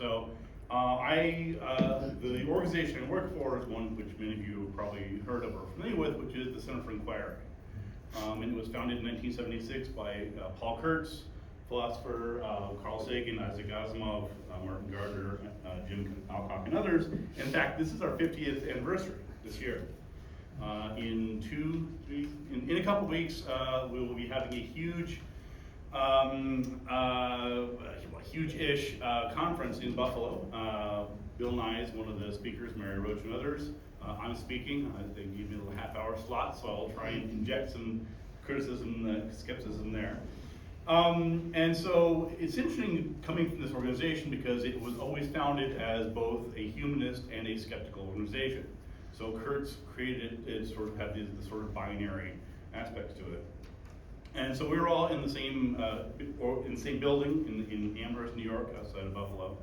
So the organization I work for is one which many of you have probably heard of or are familiar with, which is the Center for Inquiry. And it was founded in 1976 by Paul Kurtz, philosopher, Carl Sagan, Isaac Asimov, Martin Gardner, Jim Alcock, and others. In fact, this is our 50th anniversary this year. In a couple weeks, we will be having a huge-ish conference in Buffalo. Bill Nye is one of the speakers, Mary Roach and others. I'm speaking. They gave me a little half-hour slot, so I'll try and inject some criticism, skepticism there. And so it's interesting coming from this organization because it was always founded as both a humanist and a skeptical organization. So Kurtz created it sort of had the sort of binary aspects to it. And so we were all in the same building in Amherst, New York, outside of Buffalo.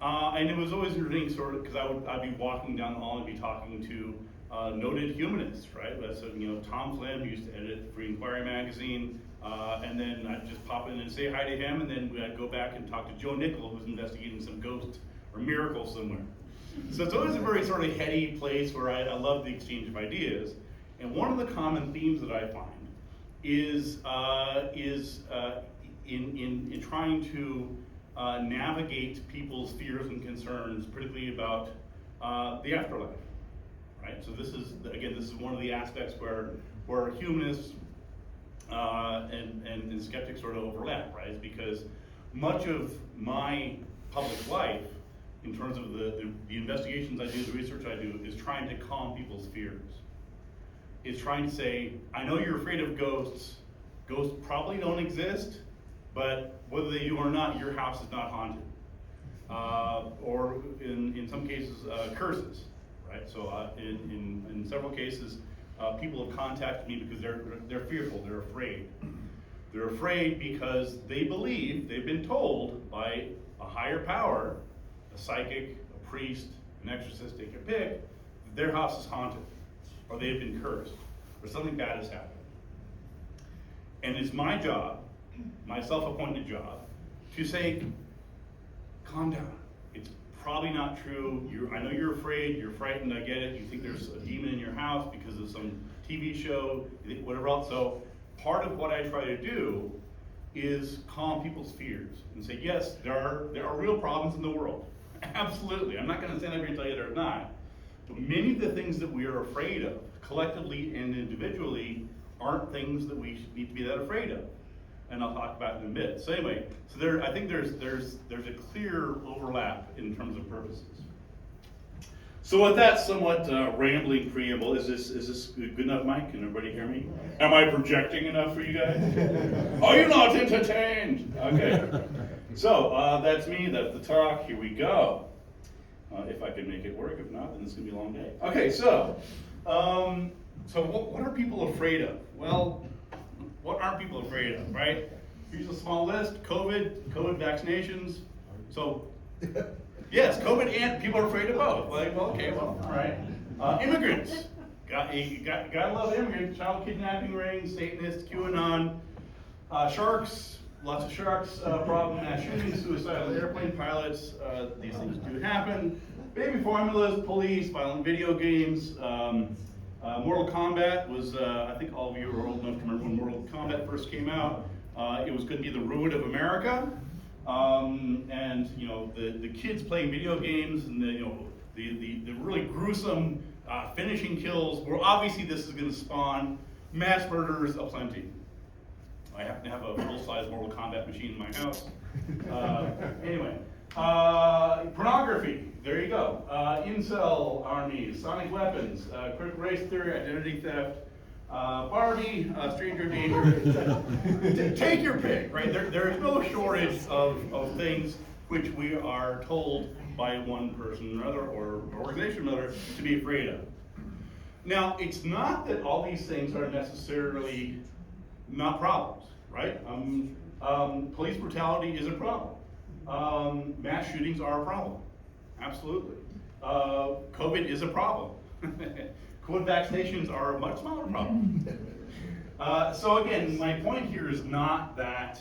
And it was always interesting, sort of, because I'd be walking down the hall and be talking to noted humanists, right? So Tom Flynn, who used to edit Free Inquiry magazine, and then I'd just pop in and say hi to him, and then I'd go back and talk to Joe Nickel, who's investigating some ghost or miracle somewhere. So it's always a very sort of heady place where I love the exchange of ideas. And one of the common themes that I find is in trying to navigate people's fears and concerns, particularly about the afterlife, right? So this is one of the aspects where humanists and skeptics sort of overlap, right? It's because much of my public life, in terms of the investigations I do, the research I do, is trying to calm people's fears. It's trying to say, I know you're afraid of ghosts. Ghosts probably don't exist, but whether they do or not, your house is not haunted. Or in some cases, curses, right? So in several cases, people have contacted me because they're fearful, they're afraid. They're afraid because they believe, they've been told by a higher power, a psychic, a priest, an exorcist, take your pick, that their house is haunted, or they've been cursed, or something bad has happened. And it's my job, my self-appointed job, to say, calm down. It's probably not true. I know you're afraid, you're frightened, I get it. You think there's a demon in your house because of some TV show, whatever else. So part of what I try to do is calm people's fears and say, yes, there are real problems in the world. Absolutely. I'm not going to stand up here and tell you there's not. But many of the things that we are afraid of, collectively and individually, aren't things that we need to be that afraid of. And I'll talk about it in a bit. So anyway, I think there's a clear overlap in terms of purposes. So with that somewhat rambling preamble, is this good enough, Mike? Can everybody hear me? Am I projecting enough for you guys? Are you not entertained? Okay. So that's me. That's the talk. Here we go. If I can make it work. If not, then it's gonna be a long day. Okay. So what are people afraid of? Well, what aren't people afraid of, right? Here's a small list: COVID vaccinations. So, yes, COVID and people are afraid of both. Like, well, okay, well, all right. Immigrants. Gotta love immigrants. Child kidnapping rings, Satanists, QAnon. Sharks. Lots of sharks. Problem: mass shootings, suicidal airplane pilots. These things do happen. Baby formulas, police, violent video games. Mortal Kombat was, I think all of you are old enough to remember when Mortal Kombat first came out. It was going to be the ruin of America. And the kids playing video games and the really gruesome finishing kills. Well, obviously this is going to spawn mass murderers aplenty. I happen to have a full-size Mortal Kombat machine in my house. Anyway, pornography. There you go. Incel armies, sonic weapons, critical race theory, identity theft, Barbie, stranger danger. Take your pick, right? There is no shortage of things which we are told by one person or another, or organization or another, to be afraid of. Now, it's not that all these things are necessarily not problems, right? Police brutality is a problem. Mass shootings are a problem. Absolutely. COVID is a problem. COVID vaccinations are a much smaller problem. So again, my point here is not that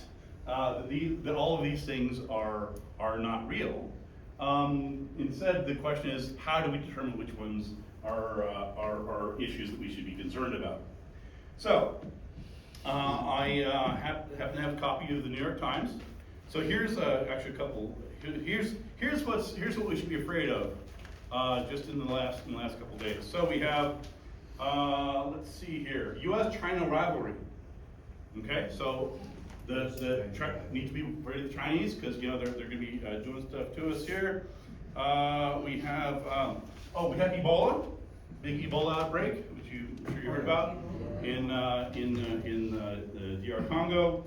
all of these things are not real. Instead, the question is, how do we determine which ones are issues that we should be concerned about? So, I happen to have a copy of the New York Times. So here's actually a couple. Here's what we should be afraid of, just in the last couple of days. So we have, let's see here, U.S.-China rivalry. Okay, so need to be afraid of the Chinese because they're going to be doing stuff to us here. We have Ebola, big Ebola outbreak, which I'm sure you heard about in the DR Congo.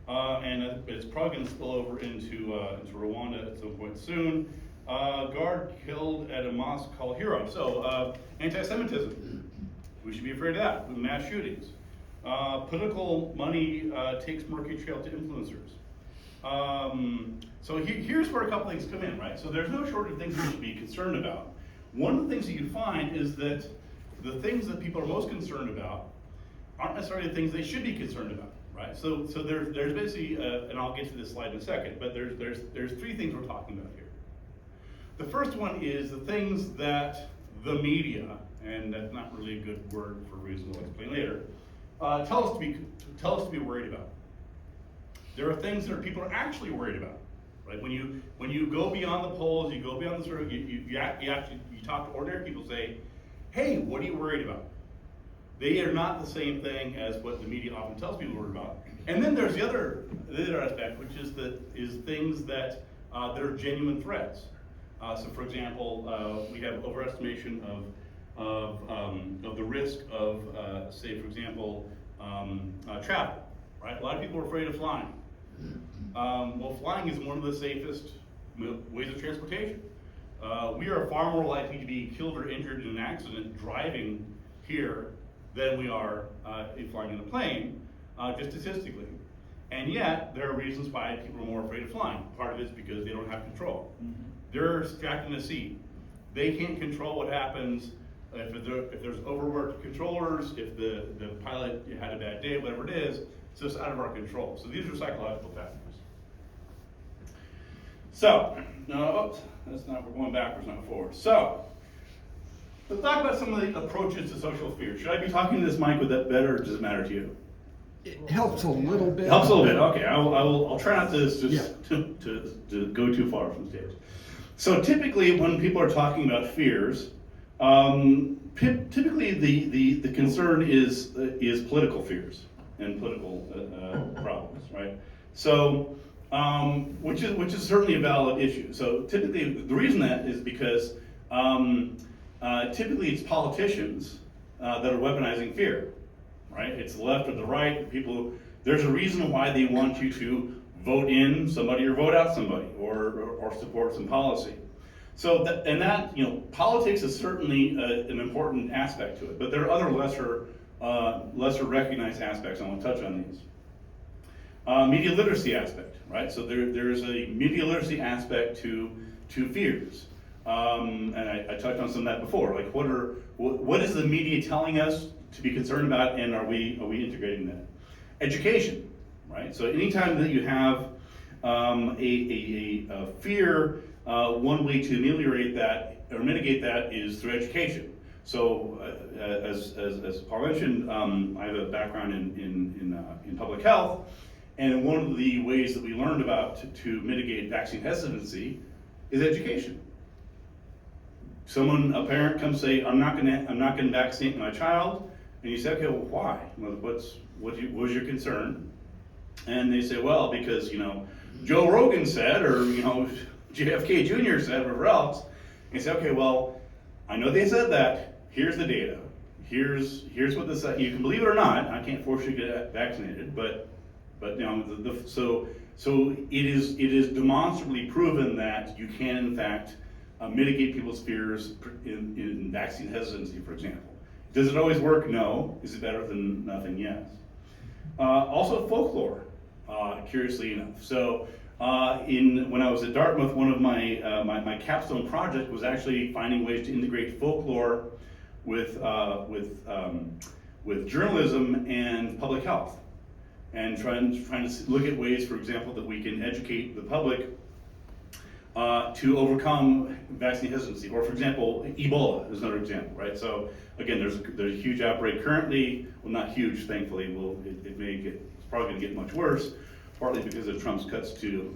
And it's probably going to spill over into Rwanda at some point soon. Guard killed at a mosque called Hero. So anti-Semitism, we should be afraid of that. Mass shootings. Political money takes murky trail to influencers. So here's where a couple things come in, right? So there's no shortage of things we should be concerned about. One of the things that you find is that the things that people are most concerned about aren't necessarily the things they should be concerned about. Right, so there's basically, and I'll get to this slide in a second, but there's three things we're talking about here. The first one is the things that the media, and that's not really a good word for reasons I'll explain later, tell us to be worried about. There are things that people are actually worried about, right? When you go beyond the polls, you go beyond the sort of you talk to ordinary people, say, hey, what are you worried about? They are not the same thing as what the media often tells people worried about. And then there's the other aspect, which is things that are genuine threats. So, for example, we have overestimation of the risk of, say, for example, travel. Right? A lot of people are afraid of flying. Well, flying is one of the safest ways of transportation. We are far more likely to be killed or injured in an accident driving here than we are flying in a plane, just statistically. And yet, there are reasons why people are more afraid of flying. Part of it is because they don't have control. Mm-hmm. They're strapped in a seat. They can't control what happens if there's overworked controllers, if the pilot had a bad day, whatever it is. So it's out of our control. So these are psychological factors. So, we're going backwards, not forward. So, let's talk about some of the approaches to social fear. Should I be talking to this mic with that better, or does it matter to you? It helps a little bit. It helps a little bit. Okay, I'll try not to go too far from the stage. So typically, when people are talking about fears, typically the concern is political fears and political problems, right? So, which is certainly a valid issue. So typically, the reason that is because typically it's politicians that are weaponizing fear, right? It's the left or the right. People, there's a reason why they want you to vote in somebody or vote out somebody or support some policy. So politics is certainly an important aspect to it, but there are other lesser recognized aspects. I want to touch on these. Media literacy aspect, right? So there's a media literacy aspect to fears. And I touched on some of that before. Like, what is the media telling us to be concerned about, and are we integrating that? Education, right? So anytime that you have a fear, one way to ameliorate that or mitigate that is through education. So as Paul mentioned, I have a background in public health, and one of the ways that we learned about to mitigate vaccine hesitancy is education. A parent comes say, I'm not going to vaccinate my child, and you say, okay, well, why? Well, what was your concern? And they say, well, because Joe Rogan said, or JFK Jr. said, or whatever else. And you say, okay, well, I know they said that. Here's the data. Here's what this. You can believe it or not. I can't force you to get vaccinated, but so it is demonstrably proven that you can in fact mitigate people's fears in vaccine hesitancy, for example. Does it always work? No. Is it better than nothing? Yes. Also folklore, curiously enough. So when I was at Dartmouth, one of my capstone project was actually finding ways to integrate folklore with journalism and public health, and trying to look at ways, for example, that we can educate the public to overcome vaccine hesitancy. Or for example, Ebola is another example, right? So again, there's a huge outbreak currently. Well, not huge, thankfully. It's probably going to get much worse, partly because of Trump's cuts to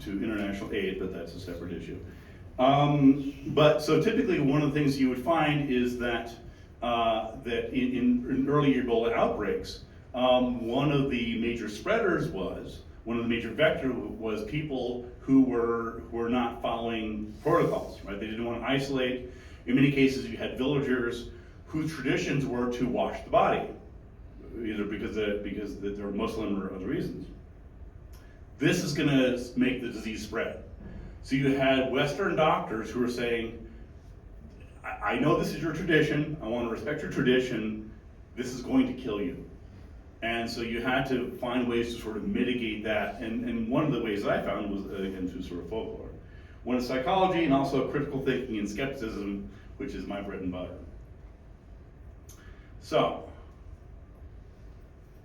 international aid, but that's a separate issue. But so typically, one of the things you would find is that in early Ebola outbreaks, one of the major spreaders one of the major vectors was people who were not following protocols, right? They didn't want to isolate. In many cases, you had villagers whose traditions were to wash the body, either because they're Muslim or other reasons. This is going to make the disease spread. So you had Western doctors who were saying, I know this is your tradition, I want to respect your tradition, this is going to kill you. And so you had to find ways to sort of mitigate that, and one of the ways I found was, again, through sort of folklore. One is psychology, and also critical thinking and skepticism, which is my bread and butter. So,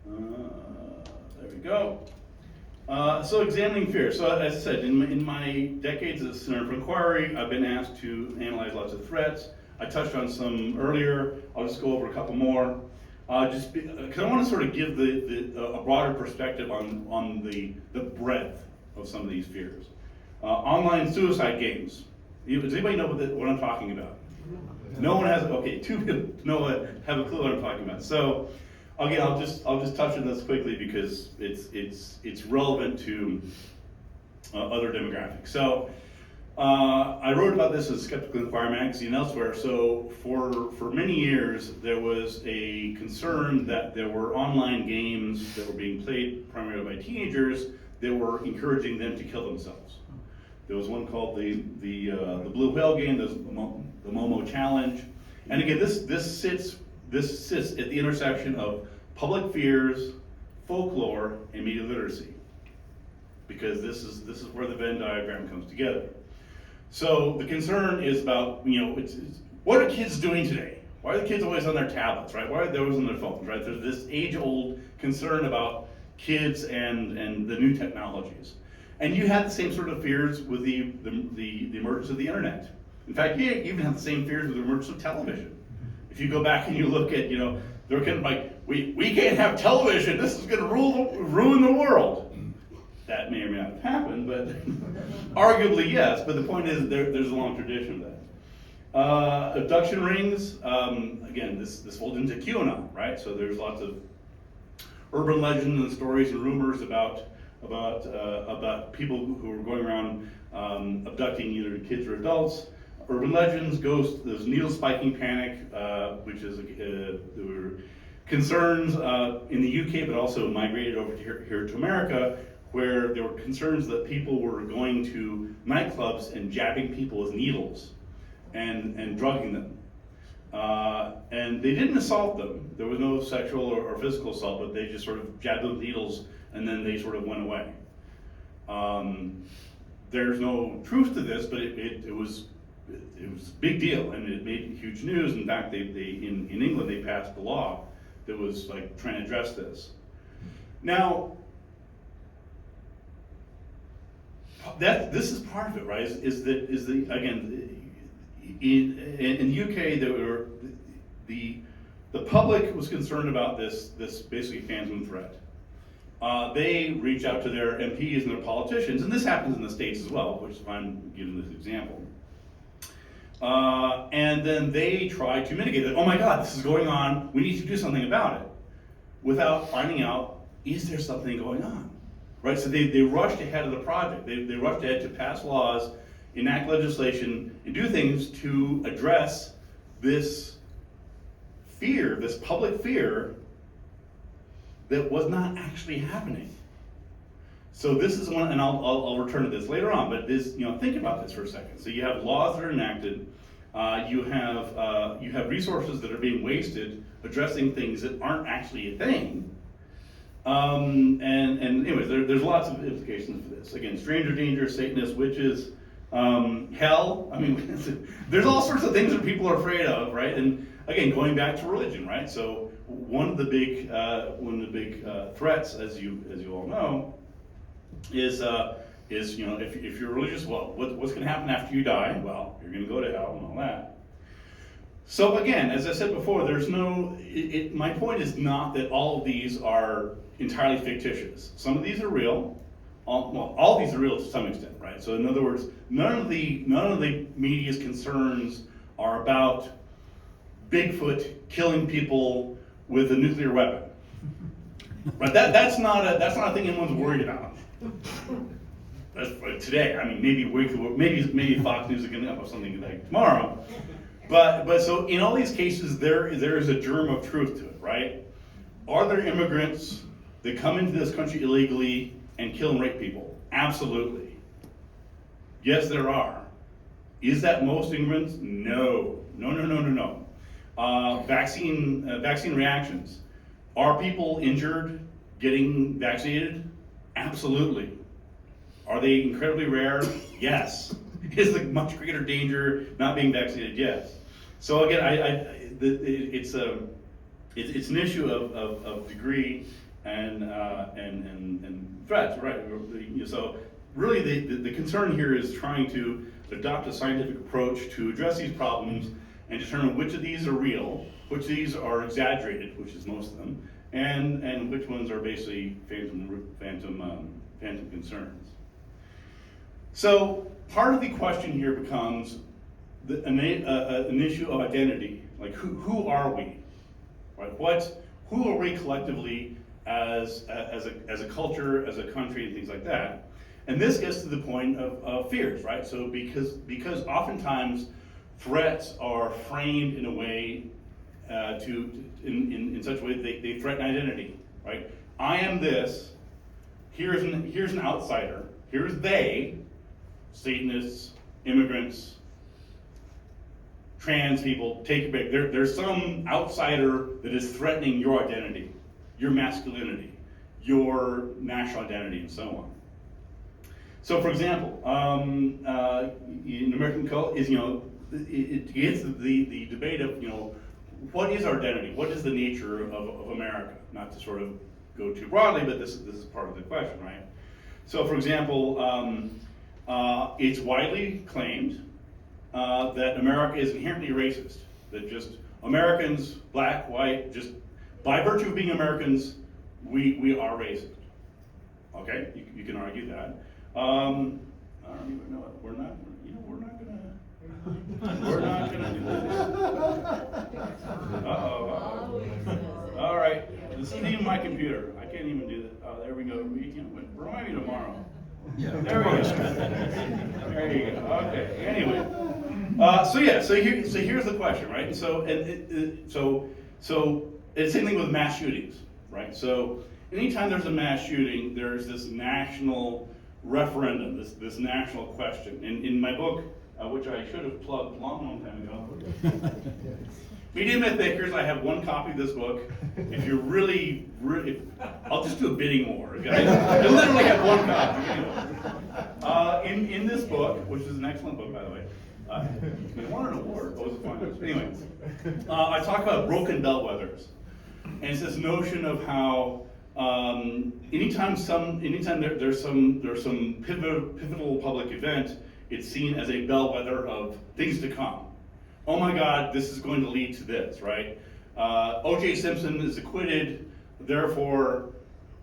there we go. So examining fear. So as I said, in my decades as a Center for Inquiry, I've been asked to analyze lots of threats. I touched on some earlier. I'll just go over a couple more. Because I want to sort of give a broader perspective on the breadth of some of these fears. Online suicide games. Does anybody know what I'm talking about? No one has. Okay, two people have a clue what I'm talking about. So again, I'll just touch on this quickly because it's relevant to other demographics. So I wrote about this in Skeptical Inquirer magazine and elsewhere. So for many years there was a concern that there were online games that were being played primarily by teenagers that were encouraging them to kill themselves. There was one called the Blue Whale game. There's the Momo Challenge, and again this sits at the intersection of public fears, folklore, and media literacy, because this is where the Venn diagram comes together. So the concern is about, it's what are kids doing today? Why are the kids always on their tablets, right? Why are they always on their phones, right? There's this age-old concern about kids and the new technologies. And you had the same sort of fears with the emergence of the internet. In fact, you even have the same fears with the emergence of television. If you go back and you look at, they're kind of like, we can't have television, this is gonna ruin the world. That may or may not have happened, but arguably yes. But the point is, there's a long tradition of that. Abduction rings, again, this folds into QAnon, right? So there's lots of urban legends and stories and rumors about people who are going around abducting either kids or adults. Urban legends, ghosts, there's needle spiking panic, which is there were concerns in the UK, but also migrated over here to America, where there were concerns that people were going to nightclubs and jabbing people with needles and drugging them. And they didn't assault them. There was no sexual or physical assault, but they just sort of jabbed them with needles and then they sort of went away. There's no truth to this, but it was a big deal and it made huge news. In fact, in England they passed a law that was like trying to address this. Now, this is part of it, right? Again, in the UK, the public was concerned about this basically phantom threat. They reach out to their MPs and their politicians, and this happens in the States as well, which is why I'm giving this example. And then they try to mitigate it. Oh my God, this is going on. We need to do something about it, without finding out, is there something going on? Right, so they rushed ahead of the project. They rushed ahead to pass laws, enact legislation, and do things to address this fear, this public fear that was not actually happening. So this is one, and I'll return to this later on, but this, think about this for a second. So you have laws that are enacted, you have resources that are being wasted addressing things that aren't actually a thing. And anyways, there's lots of implications for this. Again, stranger danger, Satanists, witches, hell. I mean, there's all sorts of things that people are afraid of, right? And again, going back to religion, right? So one of the big threats, as you all know, is is, you know, if you're religious, well, what's going to happen after you die? Well, you're going to go to hell and all that. So again, as I said before, there's no, my point is not that all of these are entirely fictitious. Some of these are real. All of these are real to some extent, right? So in other words, none of the media's concerns are about Bigfoot killing people with a nuclear weapon. Right? That's not a thing anyone's worried about. That's today. I mean, maybe Fox News is going to up something like tomorrow. But so in all these cases, there is a germ of truth to it, right? Are there immigrants that come into this country illegally and kill and rape people? Absolutely. Yes, there are. Is that most immigrants? No. Vaccine reactions. Are people injured getting vaccinated? Absolutely. Are they incredibly rare? Yes. Is the much greater danger not being vaccinated? Yes. So again, it's an issue of degree and threats, right? So really, the concern here is trying to adopt a scientific approach to address these problems and determine which of these are real, which of these are exaggerated, which is most of them, and which ones are basically phantom concerns. So part of the question here becomes an issue of identity. Like who are we, right? Who are we collectively as a culture, as a country, and things like that? And this gets to the point of fears, right? So because oftentimes threats are framed in a way in such a way that they threaten identity, right? I am this. Here's an outsider. Here's they. Satanists, immigrants, trans people, take your pick. There's some outsider that is threatening your identity, your masculinity, your national identity, and so on. So, for example, in American culture, it gets the debate of, what is our identity? What is the nature of America? Not to sort of go too broadly, but this is part of the question, right? So, for example, it's widely claimed that America is inherently racist. That just Americans, black, white, just by virtue of being Americans, we are racist. Okay, you can argue that. I don't even know it. We're not gonna do this. All right, this isn't even my computer. I can't even do that. Oh, there we go. Remind me tomorrow. Yeah. There we go. There you go. Okay. Anyway, so here's the question, right? And so it's the same thing with mass shootings, right? So anytime there's a mass shooting, there's this national referendum, this national question. In my book, which I should have plugged a long time ago, Media Myth Makers, I have one copy of this book. If you're really, I'll just do a bidding war. Okay? I literally have one copy. In this book, which is an excellent book, by the way, it won an award. What was it fun? Anyway, I talk about broken bellwethers, and it's this notion of how anytime there's some pivotal public event, it's seen as a bellwether of things to come. Oh my God, this is going to lead to this, right? O.J. Simpson is acquitted, therefore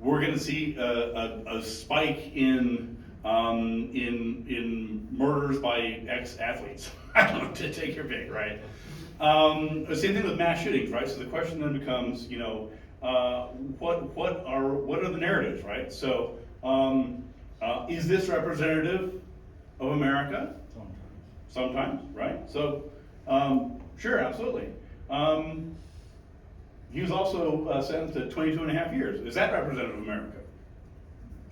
we're going to see a spike in murders by ex-athletes. I don't know, to take your pick, right? Same thing with mass shootings, right? So the question then becomes, what are the narratives, right? So is this representative of America? Sometimes, right? So. Sure, absolutely. He was also sentenced to 22 and a half years. Is that representative of America?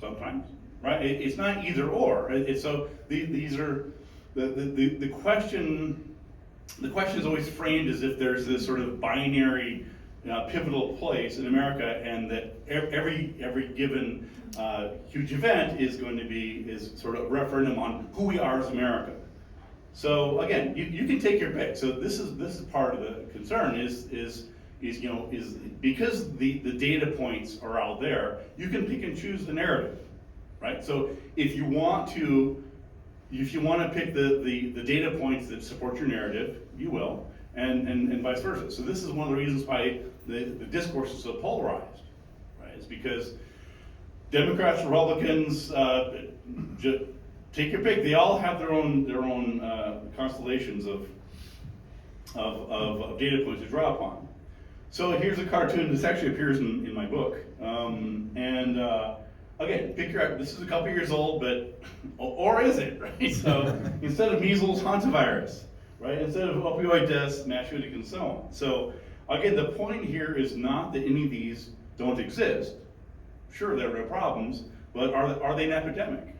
Sometimes, right? It's not either or. So these are the question. The question is always framed as if there's this sort of binary, pivotal place in America, and that every given huge event is going to be sort of a referendum on who we are as America. So again, you can take your pick. So this is part of the concern is because the data points are out there, you can pick and choose the narrative. right? So if you want to pick the data points that support your narrative, you will, and vice versa. So this is one of the reasons why the discourse is so polarized, right? It's because Democrats, Republicans, take your pick. They all have their own constellations of data points to draw upon. So here's a cartoon. This actually appears in my book. Again, this is a couple years old, but, or is it, right? So instead of measles, hantavirus, right? Instead of opioid deaths, mass shooting, and so on. So again, the point here is not that any of these don't exist. Sure, there are real problems, but are they an epidemic?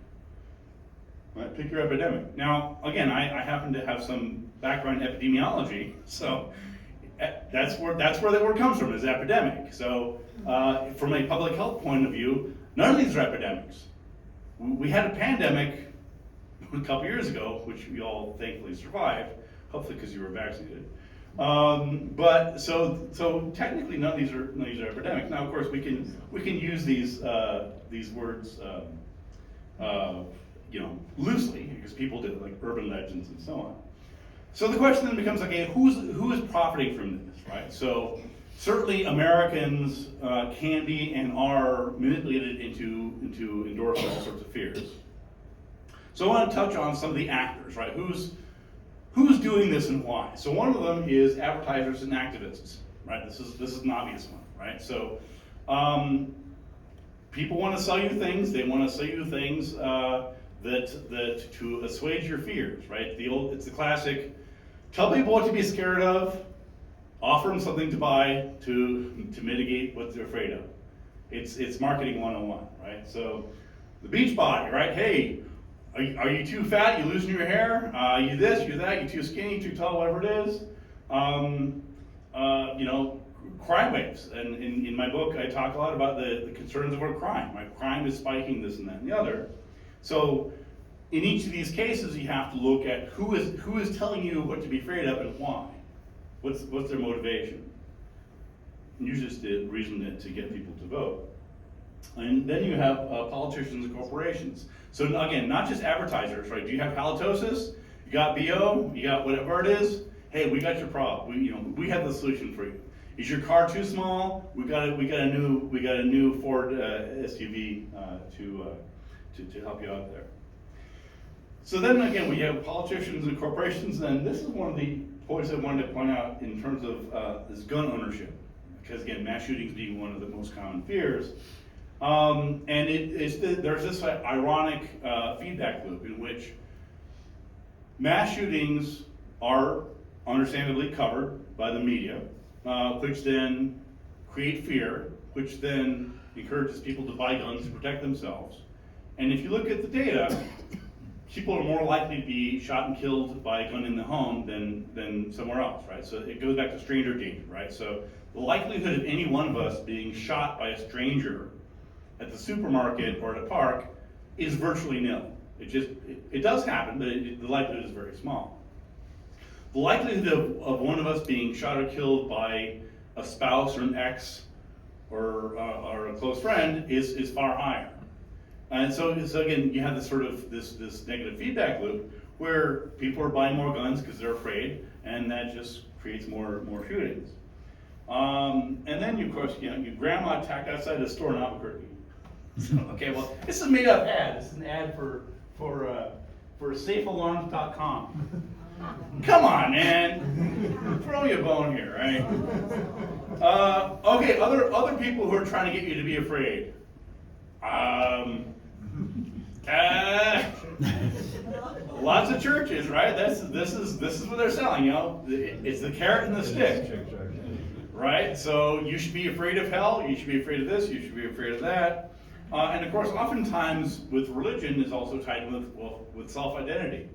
Right? Pick your epidemic. Now, again, I happen to have some background in epidemiology, so that's where that word comes from, is epidemic. So from a public health point of view, none of these are epidemics. We had a pandemic a couple years ago, which we all thankfully survived, hopefully because you were vaccinated. But so technically none of these are epidemics. Now, of course, we can use these words loosely, because people did, like urban legends and so on. So the question then becomes, okay, who is profiting from this, right? So certainly Americans can be and are manipulated into endorsing all sorts of fears. So I want to touch on some of the actors, right? Who's doing this and why? So one of them is advertisers and activists, right? This is an obvious one, right? So people want to sell you things. They want to sell you things that to assuage your fears, right? It's the classic: tell people what to be scared of, offer them something to buy to mitigate what they're afraid of. It's marketing 101, right? So the beach body, right? Hey, are you too fat? You losing your hair? You this? You that? You too skinny? Too tall? Whatever it is. Crime waves. And in my book, I talk a lot about the concerns about crime. Right? Crime is spiking, this and that and the other. So in each of these cases, you have to look at who is telling you what to be afraid of and why. What's their motivation? And usually it's the reason to get people to vote. And then you have politicians and corporations. So again, not just advertisers, right? Do you have halitosis? You got BO? You got whatever it is? Hey, we got your problem. We have the solution for you. Is your car too small? We got a new Ford SUV to help you out there. So then again, we have politicians and corporations, and this is one of the points I wanted to point out in terms of this gun ownership, because again, mass shootings being one of the most common fears. There's this ironic feedback loop in which mass shootings are understandably covered by the media, which then create fear, which then encourages people to buy guns to protect themselves. And if you look at the data, people are more likely to be shot and killed by a gun in the home than somewhere else, right? So it goes back to stranger danger, right? So the likelihood of any one of us being shot by a stranger at the supermarket or at a park is virtually nil. It does happen, but the likelihood is very small. The likelihood of one of us being shot or killed by a spouse or an ex or a close friend is far higher. And so again, you have this sort of this negative feedback loop where people are buying more guns because they're afraid, and that just creates more shootings. And then of course, your grandma attacked outside the store in Albuquerque. Okay, well, this is a made up ad. This is an ad for safealarms.com. Come on, man. Throw me a bone here, right? Okay, other people who are trying to get you to be afraid. Lots of churches, right? This is what they're selling, It's the carrot and the stick. Right? So you should be afraid of hell, you should be afraid of this, you should be afraid of that. And of course, oftentimes with religion is also tied with self-identity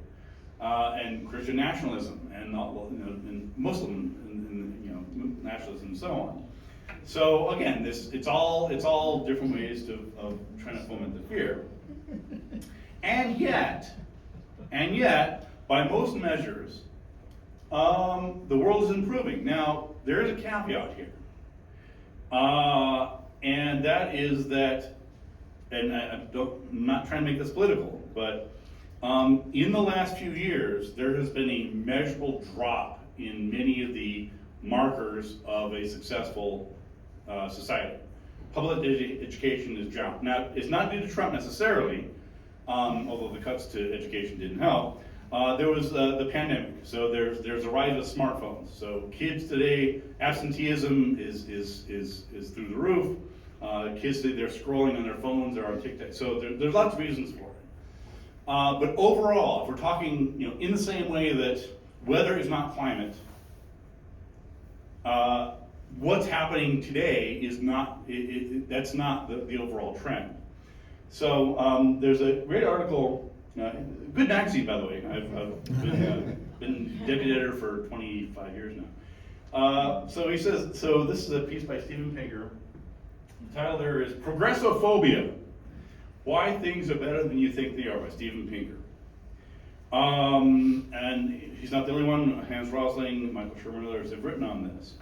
and Christian nationalism and Muslim and nationalism and so on. So again, it's all different ways of trying to foment the fear. And yet, by most measures, the world is improving. Now, there is a caveat here, and that is that and I'm not trying to make this political, but in the last few years, there has been a measurable drop in many of the markers of a successful society. Public education is down. Now, it's not due to Trump necessarily, although the cuts to education didn't help. There was the pandemic, so there's a rise of smartphones. So kids today, absenteeism is through the roof. Kids today, they're scrolling on their phones, they're on TikTok. So there's lots of reasons for it. But overall, if we're talking, in the same way that weather is not climate, what's happening today is not. That's not the overall trend. So there's a great article. Good magazine, by the way. I've been deputy editor for 25 years now. So he says, so this is a piece by Steven Pinker. The title there is Progressophobia, Why Things Are Better Than You Think They Are by Steven Pinker. And he's not the only one. Hans Rosling, Michael Sherman, others have written on this.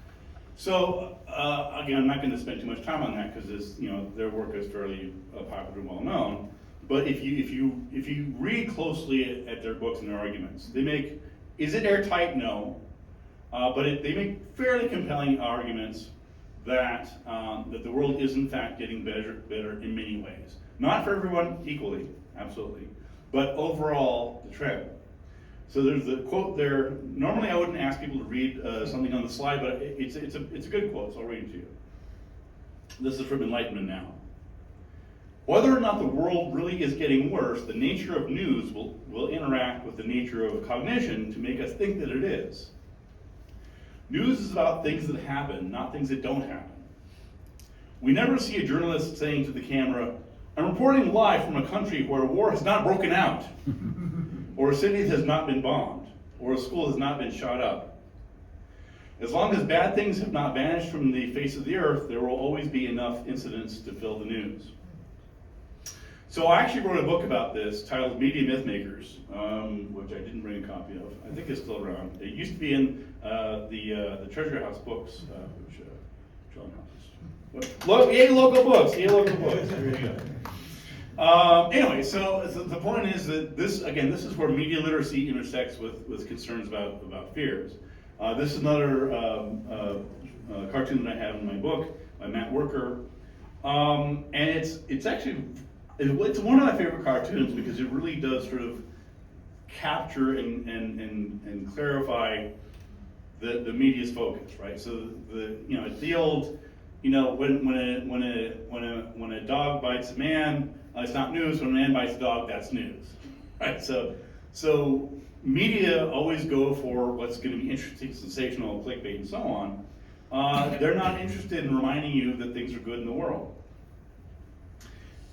So again, I'm not going to spend too much time on that because their work is fairly popular and well known. But if you read closely at their books and their arguments, they make, is it airtight? No. But they make fairly compelling arguments that the world is in fact getting better in many ways. Not for everyone equally, absolutely, but overall the trend. So there's a quote there. Normally I wouldn't ask people to read something on the slide, but it's a good quote, so I'll read it to you. This is from Enlightenment Now. Whether or not the world really is getting worse, the nature of news will interact with the nature of cognition to make us think that it is. News is about things that happen, not things that don't happen. We never see a journalist saying to the camera, I'm reporting live from a country where a war has not broken out, or a city has not been bombed, or a school has not been shot up. As long as bad things have not vanished from the face of the earth, there will always be enough incidents to fill the news. So I actually wrote a book about this titled Media Mythmakers, which I didn't bring a copy of. I think it's still around. It used to be in the Treasure House books, which John House. Yay, local books. Yay, local books. There you go. Anyway, so the point is that this is where media literacy intersects with concerns about fears. This is another cartoon that I have in my book by Matt Worker, and it's actually. It's one of my favorite cartoons because it really does sort of capture and clarify the media's focus, right? So it's the old, when a dog bites a man, it's not news. When a man bites a dog, that's news, right? So media always go for what's going to be interesting, sensational, clickbait, and so on. They're not interested in reminding you that things are good in the world.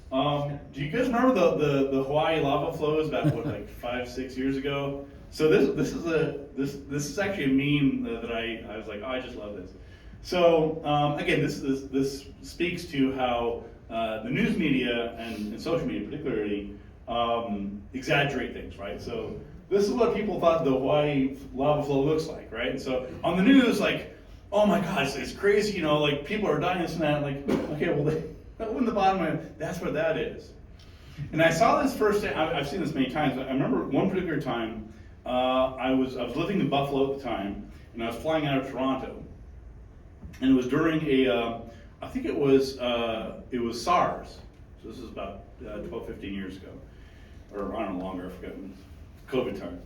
Do you guys remember the Hawaii lava flows about 5-6 years ago? So this is actually a meme that I was like, oh, I just love this. So again, this speaks to how the news media and social media particularly exaggerate things, right? So this is what people thought the Hawaii lava flow looks like, right? And so on the news, oh my gosh, it's crazy, people are dying, this and that. Okay, well, that one in the bottom, that's where that is. And I saw this first, I've seen this many times. I remember one particular time, I was living in Buffalo at the time, and I was flying out of Toronto. And it was during I think it was SARS. So this is about 12, 15 years ago. Or I don't know, longer, I've forgotten. COVID time.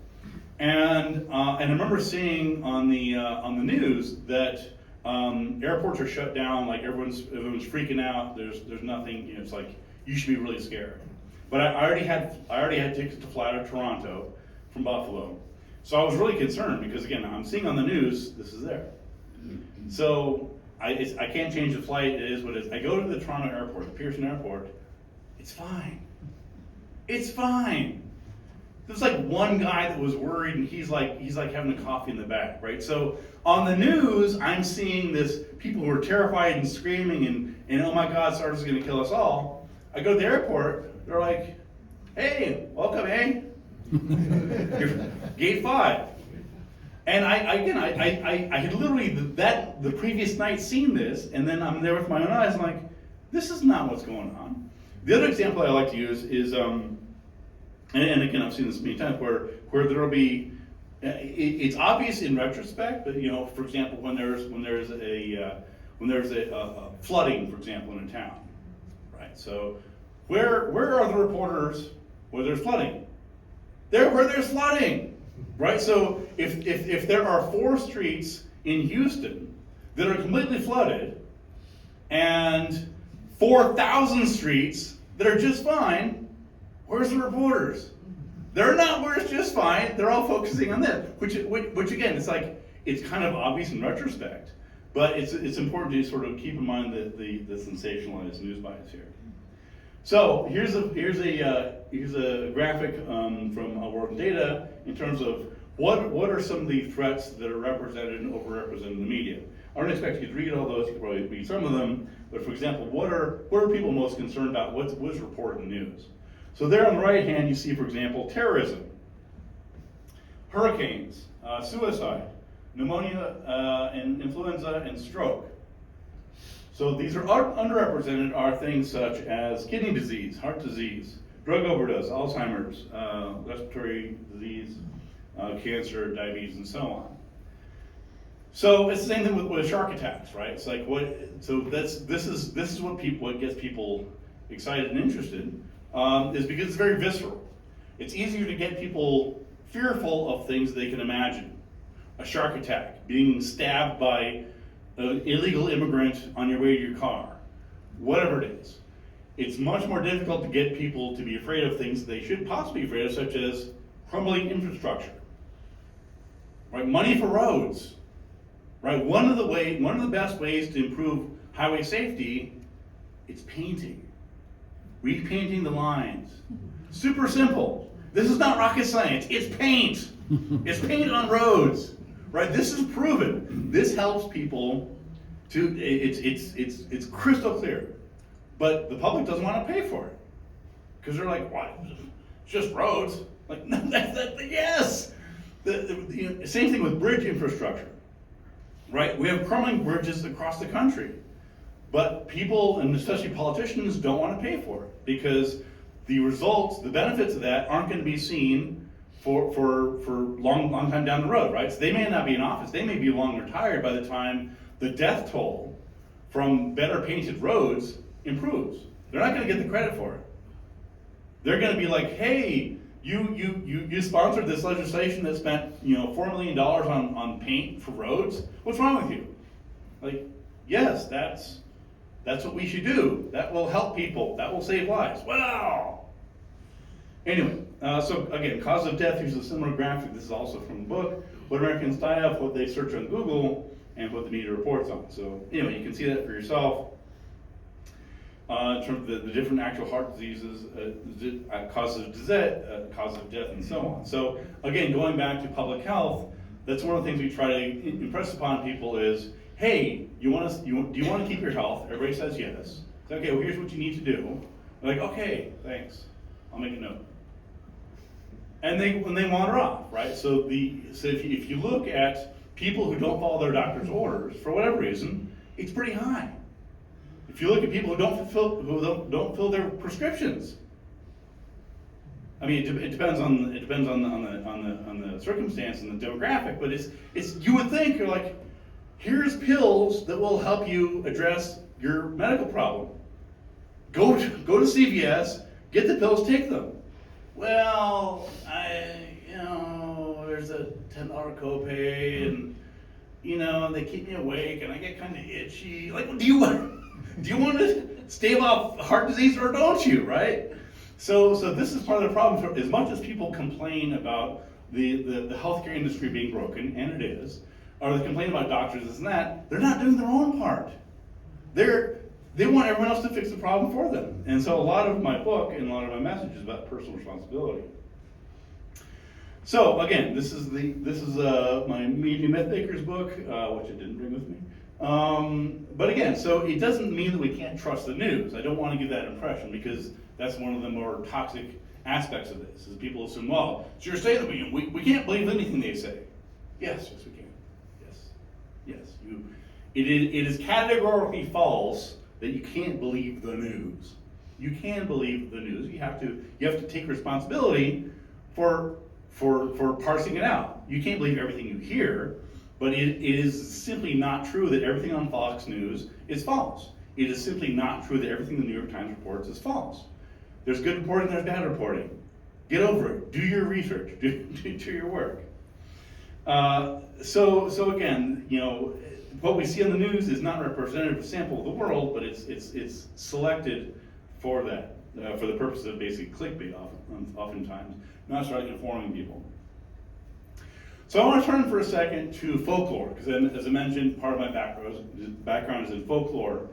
And I remember seeing on the news that airports are shut down, everyone's freaking out. There's nothing. It's like you should be really scared. But I already had tickets to fly to Toronto from Buffalo, so I was really concerned because again I'm seeing on the news this is there. So I can't change the flight. It is what it is. I go to the Toronto airport, the Pearson Airport. It's fine. It's fine. There's one guy that was worried, and he's having a coffee in the back, right? So on the news, I'm seeing this people who are terrified and screaming and oh my God, SARS is going to kill us all. I go to the airport, they're like, hey, welcome, eh? Gate 5. And I had literally the previous night seen this, and then I'm there with my own eyes, I'm like, this is not what's going on. The other example I like to use is, and again, I've seen this many times, where there will be, it's obvious in retrospect, but for example, when there's a flooding, for example, in a town, right? So where are the reporters where there's flooding? They're where there's flooding, right? So if there are 4 streets in Houston that are completely flooded, and 4,000 streets that are just fine, where's the reporters? They're not where it's just fine. They're all focusing on this, which again, it's kind of obvious in retrospect, but it's important to sort of keep in mind the sensationalized news bias here. So here's a graphic from World Data in terms of what are some of the threats that are represented and overrepresented in the media. I don't expect you to read all those. You can probably read some of them. But for example, what are people most concerned about? What's reported in the news? So there on the right hand, you see, for example, terrorism, hurricanes, suicide, pneumonia, and influenza, and stroke. So these are underrepresented are things such as kidney disease, heart disease, drug overdose, Alzheimer's, respiratory disease, cancer, diabetes, and so on. So it's the same thing with shark attacks, right? It's like this is what gets people excited and interested, is because it's very visceral. It's easier to get people fearful of things they can imagine. A shark attack, being stabbed by an illegal immigrant on your way to your car, whatever it is. It's much more difficult to get people to be afraid of things they should possibly be afraid of, such as crumbling infrastructure, right? Money for roads, right? One of the best ways to improve highway safety, it's painting, repainting the lines. Super simple. This is not rocket science. It's paint. It's paint on roads, right? This is proven. This helps people to. It's crystal clear, but the public doesn't want to pay for it because they're like, "What? It's just roads." Like, no, yes. Same thing with bridge infrastructure, right? We have crumbling bridges across the country, but people, and especially politicians, don't want to pay for it because the results, the benefits of that aren't going to be seen for long time down the road, right? So they may not be in office, they may be long retired by the time the death toll from better painted roads improves. They're not going to get the credit for it. They're going to be like, hey, you sponsored this legislation that spent $4 million on paint for roads. What's wrong with you? Like, yes, that's what we should do. That will help people. That will save lives. Wow. Anyway, so again, cause of death. Here's a similar graphic. This is also from the book. What Americans die of, what they search on Google, and what the media reports on. So anyway, you can see that for yourself. In terms of the different actual heart diseases, causes of death, and so on. So again, going back to public health, that's one of the things we try to impress upon people is, hey, do you want to keep your health? Everybody says yes. So, okay, well, here's what you need to do. They're like, okay, thanks. I'll make a note. And they wander off, right? So if you look at people who don't follow their doctor's orders for whatever reason, it's pretty high. If you look at people who don't fill their prescriptions, I mean, it depends on the circumstance and the demographic, but it's you would think you're like, here's pills that will help you address your medical problem. Go to CVS, get the pills, take them. Well, there's a $10 copay, and they keep me awake, and I get kind of itchy. Like, do you want to stave off heart disease or don't you, right? So this is part of the problem. As much as people complain about the healthcare industry being broken, and it is, or they complain about doctors, this and that, they're not doing their own part. They want everyone else to fix the problem for them. And so a lot of my book and a lot of my message is about personal responsibility. So again, this is my Media Mythmakers book, which I didn't bring with me. But again, so it doesn't mean that we can't trust the news. I don't want to give that impression because that's one of the more toxic aspects of this, is people assume, well, so you're saying that we can't believe anything they say. Yes, we can. Yes. It is categorically false that you can't believe the news. You can believe the news. You have to take responsibility for parsing it out. You can't believe everything you hear, but it is simply not true that everything on Fox News is false. It is simply not true that everything the New York Times reports is false. There's good reporting, there's bad reporting. Get over it. Do your research. Do your work. So again, what we see on the news is not a representative sample of the world, but it's selected for that, for the purpose of basic clickbait oftentimes, not starting informing people. So I want to turn for a second to folklore, because as I mentioned, part of my background is in folklore,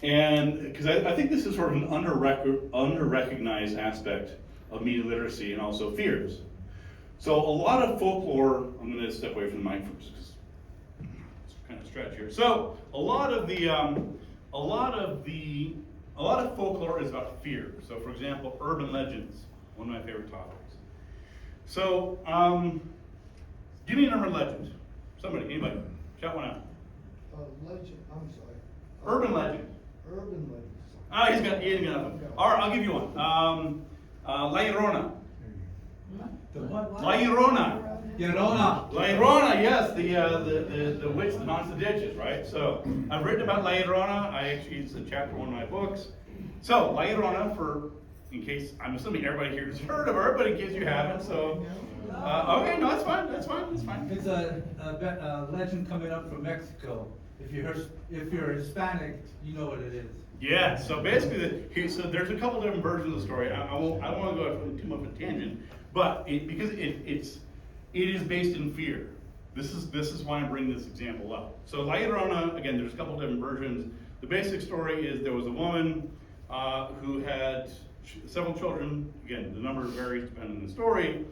and because I think this is sort of an under-recognized aspect of media literacy and also fears. So a lot of folklore, I'm going to step away from the mic first because it's kind of a stretch here. So a lot of folklore is about fear. So for example, urban legends, one of my favorite topics. So give me an urban legend. Anybody, shout one out. Legend, I'm sorry. Urban legend. Urban legends. He ain't got one. All right, I'll give you one. La Llorona. The what? La Llorona. Llorona. La Llorona, yes, the witch that haunts the ditches, right? So I've written about La Llorona. It's a chapter in one of my books. So La Llorona, in case, I'm assuming everybody here has heard of her, but in case you haven't, so okay, no, that's fine. It's a legend coming up from Mexico. If you're Hispanic, you know what it is. Yeah, so basically, so there's a couple different versions of the story. I don't want to go off on too much of a tangent, but because it is based in fear. This is why I'm bringing this example up. So La Llorona, again, there's a couple different versions. The basic story is there was a woman who had several children. Again, the number varies depending on the story,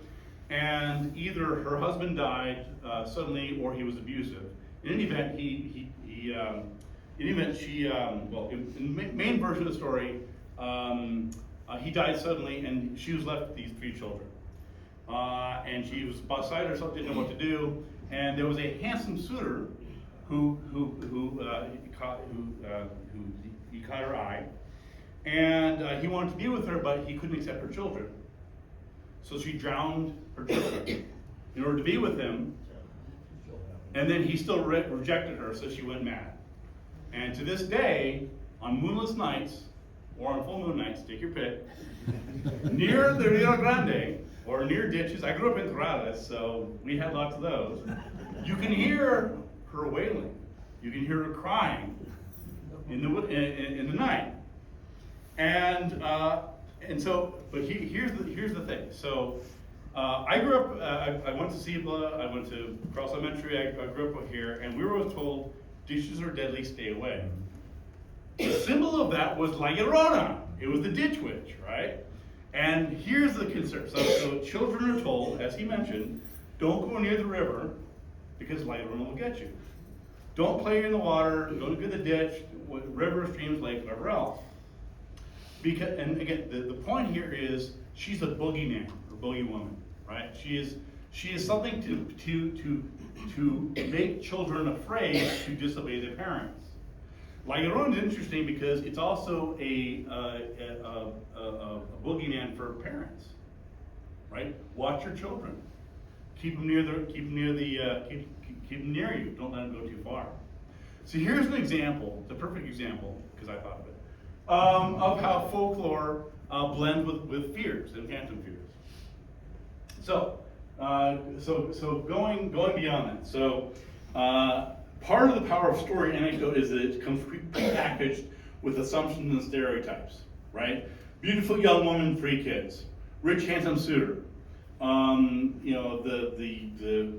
and either her husband died suddenly or he was abusive. In any event, in the main version of the story, he died suddenly, and she was left with these 3 children. And she was beside herself, didn't know what to do. And there was a handsome suitor who caught her eye, and he wanted to be with her, but he couldn't accept her children. So she drowned her children in order to be with him. And then he still rejected her, so she went mad. And to this day, on moonless nights, or on full moon nights, take your pick, near the Rio Grande, or near ditches, I grew up in Torrales, so we had lots of those, you can hear her wailing. You can hear her crying in the night. And so, but here's the thing. So, I grew up, I went to Cibola, I went to Cross Elementary, I grew up here, and we were always told, ditches are deadly, stay away. The symbol of that was La Llorona. It was the ditch witch, right? And here's the concern. So children are told, as he mentioned, don't go near the river because La Llorona will get you. Don't play in the water, don't go to the ditch, river, streams, lake, whatever else. And again, the point here is she's a boogeyman, or boogie woman, right? She is something to make children afraid to disobey their parents. La Llorona is interesting because it's also a boogeyman for parents, right? Watch your children. Keep them near you. Don't let them go too far. So here's an example, the perfect example, because I thought of it, of how folklore blends with fears and phantom fears. So going beyond that. So part of the power of story anecdote is that it comes prepackaged with assumptions and stereotypes, right? Beautiful young woman, 3 kids, rich handsome suitor. The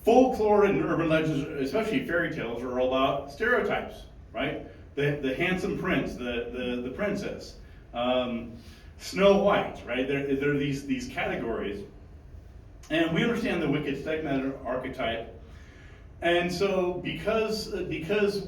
folklore and urban legends, especially fairy tales, are all about stereotypes, right? The handsome prince, the princess, Snow White, right? There are these categories, and we understand the wicked stepmother archetype. And so because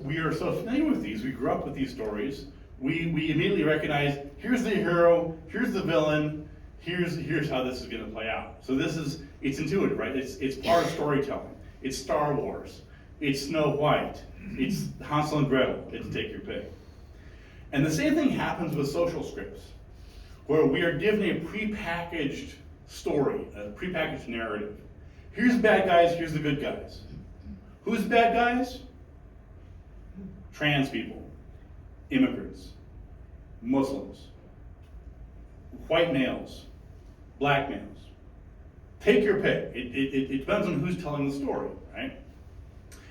we are so familiar with these, we grew up with these stories, we immediately recognize, here's the hero, here's the villain, here's how this is going to play out. So it's intuitive, right? It's part of storytelling. It's Star Wars. It's Snow White. It's Hansel and Gretel. It's take your pick. And the same thing happens with social scripts, where we are given a prepackaged story, a prepackaged narrative. Here's the bad guys, here's the good guys. Who's the bad guys? Trans people, immigrants, Muslims, white males, black males. Take your pick. It depends on who's telling the story, right?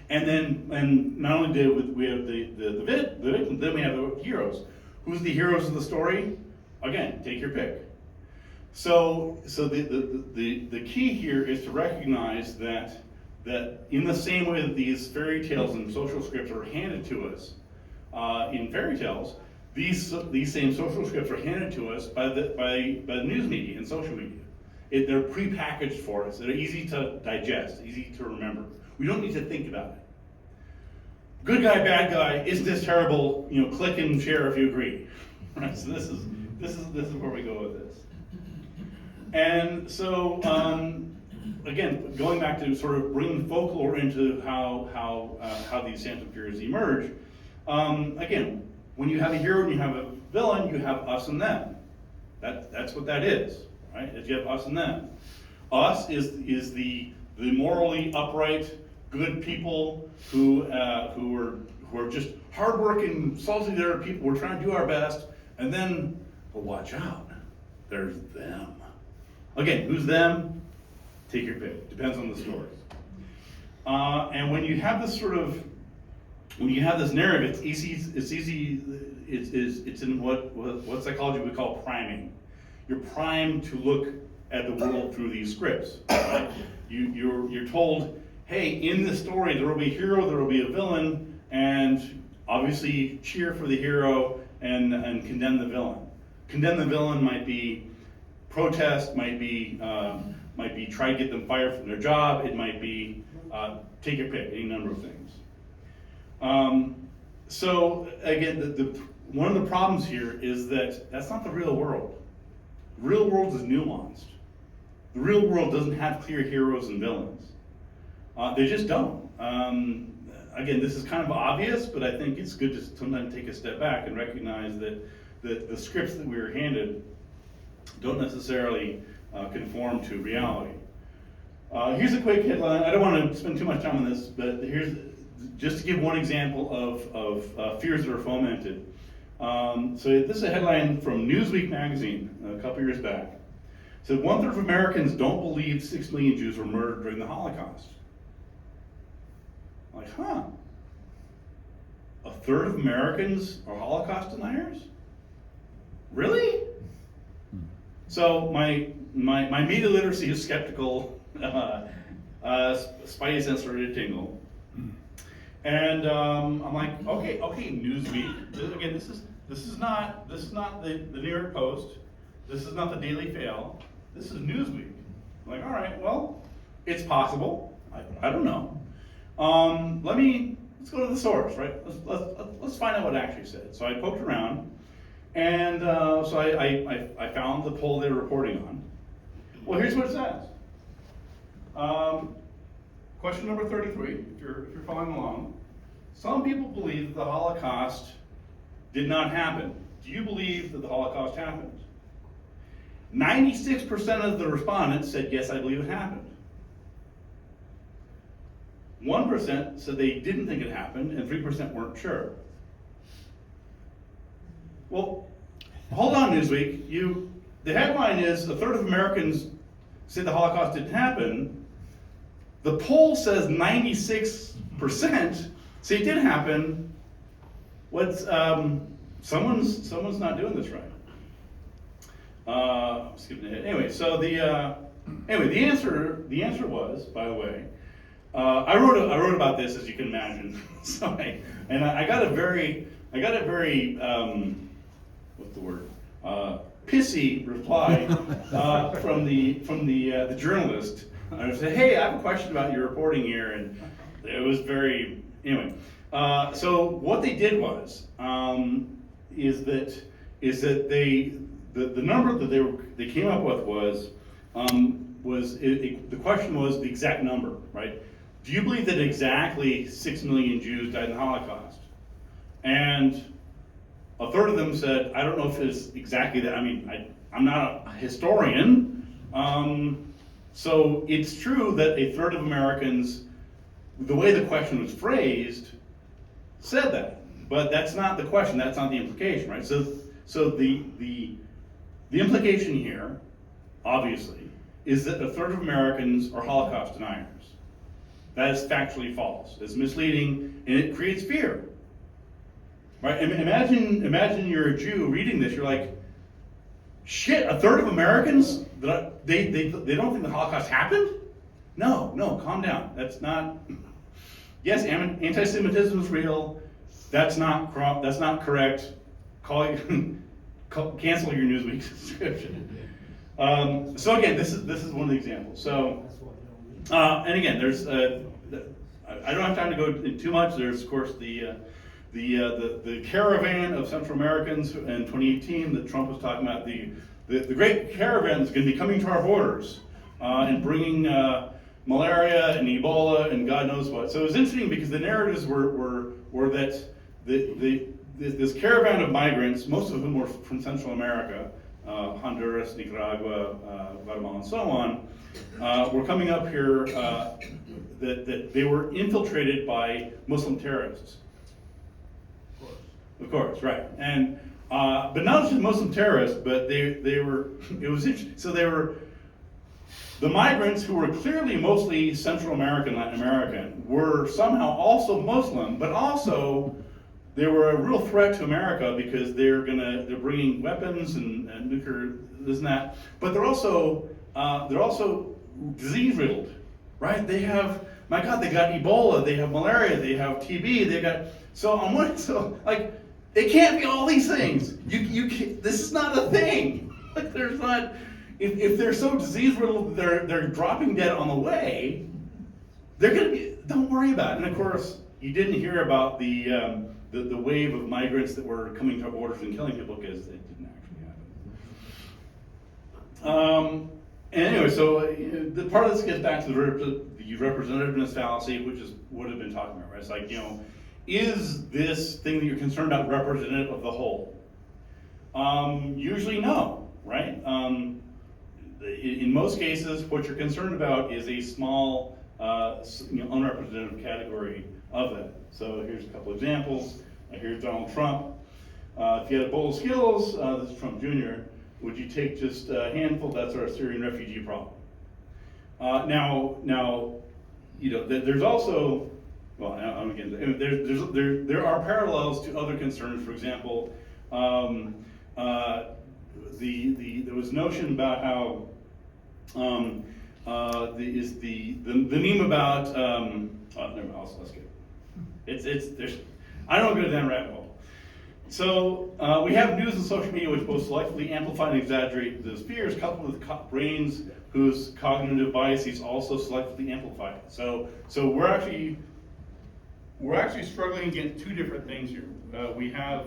And not only do we have the victims, then we have the heroes. Who's the heroes of the story? Again, take your pick. So the key here is to recognize that in the same way that these fairy tales and social scripts are handed to us in fairy tales, these same social scripts are handed to us by the news media and social media. They're prepackaged for us. They're easy to digest, easy to remember. We don't need to think about it. Good guy, bad guy, isn't this terrible? Click and share if you agree. Right. So this is where we go with this. And so again, going back to sort of bringing folklore into how these phantom figures emerge. Again, when you have a hero and you have a villain, you have us and them. That's what that is, right? Is you have us and them. Us is the morally upright, good people who are just hardworking, salty there people. We're trying to do our best, and then, well, watch out, there's them. Again, who's them? Take your pick. Depends on the story. And when you have this narrative, it's easy. It's in what psychology we call priming. You're primed to look at the world through these scripts. Right? You're told, hey, in this story there will be a hero, there will be a villain, and obviously cheer for the hero and condemn the villain. Condemn the villain might be protest, might be try to get them fired from their job. It might be take your pick, any number of things. So again, one of the problems here is that that's not the real world. The real world is nuanced. The real world doesn't have clear heroes and villains. They just don't. Again, this is kind of obvious, but I think it's good to sometimes take a step back and recognize that the scripts that we were handed don't necessarily conform to reality. Here's a quick headline. I don't want to spend too much time on this, but here's just to give one example of fears that are fomented. So this is a headline from Newsweek magazine a couple years back. It said 1/3 of Americans don't believe 6 million Jews were murdered during the Holocaust. Like, huh? 1/3 of Americans are Holocaust deniers? Really? So my media literacy is skeptical. Spidey sense started to tingle. And I'm like, okay, Newsweek. Again, this is not the New York Post. This is not the Daily Fail. This is Newsweek. I'm like, all right, well, it's possible. I don't know. Let's go to the source, right? Let's find out what it actually said. So I poked around, and so I found the poll they were reporting on. Well, here's what it says. Question number 33, if you're following along. Some people believe that the Holocaust did not happen. Do you believe that the Holocaust happened? 96% of the respondents said, yes, I believe it happened. 1% said they didn't think it happened, and 3% weren't sure. Well, hold on, Newsweek. The headline is 1/3 of Americans say the Holocaust didn't happen. The poll says 96% say it did happen. Someone's not doing this right. I'm skipping ahead. Anyway, so the answer was, by the way, I wrote about this, as you can imagine. So I got a very what's the word? Pissy reply from the journalist. I said, hey, I have a question about your reporting here, and it was very anyway. So what they did was is that the number that they came up with was the question was the exact number, right? Do you believe that exactly 6 million Jews died in the Holocaust? And a third of them said, I don't know if it's exactly that. I mean, I'm not a historian. So it's true that a third of Americans, the way the question was phrased, said that. But that's not the question, that's not the implication, right? So the implication here, obviously, is that a third of Americans are Holocaust deniers. That is factually false. It's misleading, and it creates fear. Right? Imagine you're a Jew reading this. You're like, shit, a third of Americans they don't think the Holocaust happened? No, calm down. That's not. Yes, anti-Semitism is real. That's not correct. Cancel your Newsweek subscription. So again, this is one of the examples. So, and again, there's I don't have time to go into too much. There's of course the caravan of Central Americans in 2018 that Trump was talking about. The great caravan is going to be coming to our borders and bringing malaria and Ebola and God knows what. So it was interesting because the narratives were that this caravan of migrants, most of whom were from Central America, Honduras, Nicaragua, Guatemala, and so on, were coming up here. That they were infiltrated by Muslim terrorists. Of course, right. And but not just Muslim terrorists, but they were. It was interesting. So they were. The migrants, who were clearly mostly Central American, Latin American, were somehow also Muslim, but also they were a real threat to America because they're bringing weapons and nuclear this and that. But they're also disease riddled, right? They have, my God, they got Ebola, they have malaria, they have TB, they got like it can't be all these things. You can't, this is not a thing. Like there's not. If they're so disease riddled, they're dropping dead on the way. They're gonna be. Don't worry about it. And of course, you didn't hear about the wave of migrants that were coming to our borders and killing people because it didn't actually happen. And anyway, so the part of this gets back to the representativeness fallacy, which is what I've been talking about. Right? It's like, is this thing that you're concerned about representative of the whole? Usually, no. Right? In most cases, what you're concerned about is a small, unrepresentative category of that. So here's a couple examples. Here's Donald Trump. If you had a bowl of Skittles, this is Trump Jr., would you take just a handful? That's our Syrian refugee problem. Now, there's also, well, again, there are parallels to other concerns. For example, there was notion about how the meme about never mind, I'll skip. There's I don't go down rabbit hole. So we have news and social media which both selectively amplify and exaggerate those fears, coupled with brains whose cognitive biases also selectively amplify it. So we're actually struggling against two different things here. We have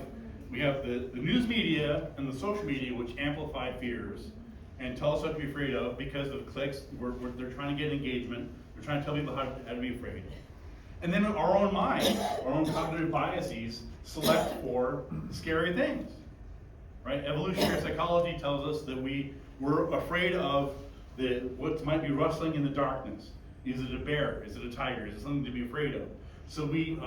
the news media and the social media which amplify fears and tell us what to be afraid of because of clicks. They're trying to get engagement. They're trying to tell people how to be afraid. And then our own mind, our own cognitive biases select for scary things, right? Evolutionary psychology tells us that we're afraid of what might be rustling in the darkness. Is it a bear? Is it a tiger? Is it something to be afraid of? So we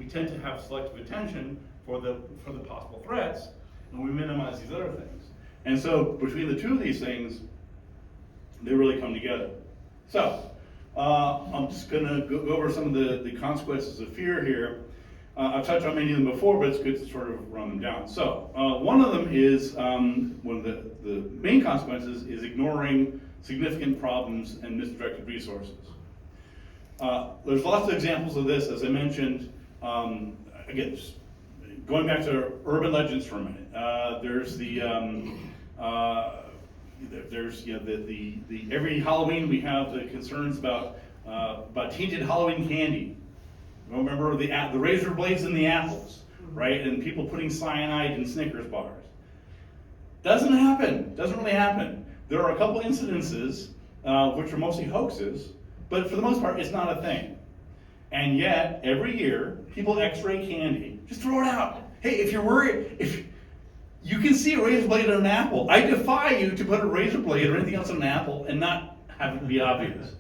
tend to have selective attention for the possible threats, and we minimize these other things. And so between the two of these things, they really come together. So I'm just going to go over some of the consequences of fear here. I've touched on many of them before, but it's good to sort of run them down. So one of them is, one of the main consequences is ignoring significant problems and misdirected resources. There's lots of examples of this, as I mentioned. Again, just going back to urban legends for a minute. There's every Halloween we have the concerns about tainted Halloween candy. Remember the razor blades in the apples, right? And people putting cyanide in Snickers bars. Doesn't happen. Doesn't really happen. There are a couple incidences, which are mostly hoaxes, but for the most part, it's not a thing. And yet, every year, people X-ray candy. Just throw it out. Hey, if you're worried, if you can see a razor blade on an apple, I defy you to put a razor blade or anything else on an apple and not have it be obvious.